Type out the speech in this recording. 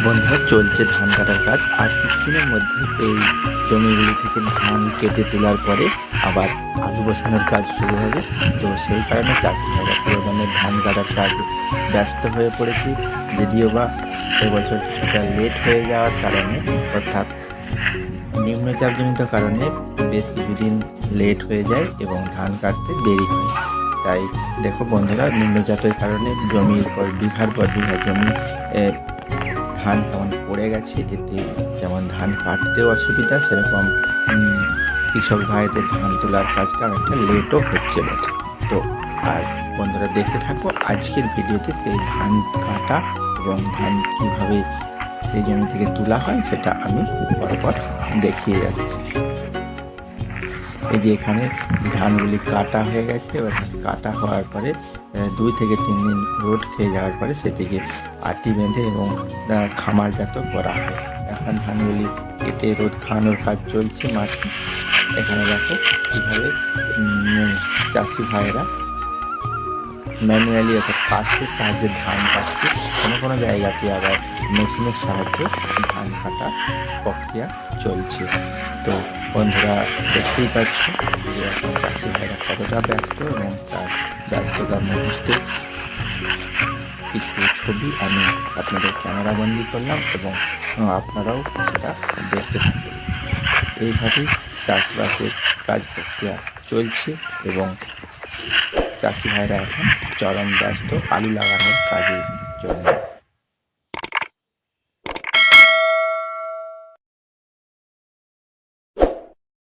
বন্ধুরা, চলছে ধান কাটার কাজ। আর কিছুদিনের মধ্যে এই জমিগুলি থেকে ধান কেটে তোলার পরে আবার আলু বসানোর কাজ শুরু হবে। তো সেই কারণে চাষি ভাইরা পুরোদমে ধান কাটার কাজ ব্যস্ত হয়ে পড়েছি। যদিও বা এবছর কিছুটা লেট হয়ে যাওয়ার কারণে, অর্থাৎ নিম্নচাপজনিত কারণে বেশ কিছুদিন লেট হয়ে যায় এবং ধান কাটতে দেরি হয়। তাই দেখো বন্ধুরা, নিম্নচাপের কারণে জমির পর বিঘার পর বিঘা জমি ধান তেমন পড়ে গেছে। এতে যেমন ধান কাটতেও অসুবিধা, সেরকম কৃষক ভাইদের ধান তোলার কাজটা অনেকটা লেটও হচ্ছে বটে। তো আর বন্ধুরা, দেখতে থাকো আজকের ভিডিওতে সেই ধান কাটা এবং ধান কীভাবে সেই জমি থেকে তোলা হয় সেটা আমি পরপর দেখিয়ে যাচ্ছি। এই যে এখানে ধানগুলি কাটা হয়ে গেছে। এবার কাটা হওয়ার পরে 2 থেকে 3 দিন রোদ খেয়ে যাওয়ার পরে সেটিকে আটি বেঁধে এবং খামারজাত করা হয়। এখন ধানগুলি কেটে রোদ খাওয়ানোর কাজ চলছে মাঠে। এখানে দেখো কীভাবে চাষি ভাইয়েরা ম্যানুয়ালি অর্থাৎ কাস্তের সাহায্যে ধান কাটছে। কোনো জায়গাতে আবার মেশিনের সাহায্যে ধান কাটা প্রক্রিয়া চলছে। তো বন্ধুরা, দেখতেই পাচ্ছ যে এখন চাষি ভাইরা কতটা ব্যস্ত, এবং তার ব্যস্ততার মুহূর্তে কিছু ছবি আমি আপনাদের ক্যামেরাবন্দি করলাম এবং আপনারাও সেটা দেখতে থাকুন। এইভাবেই চাষবাসের কাজ প্রক্রিয়া চলছে এবং চাষি ভাইরা এখন চরম ব্যস্ত আলু লাগানোর কাজের জন্য।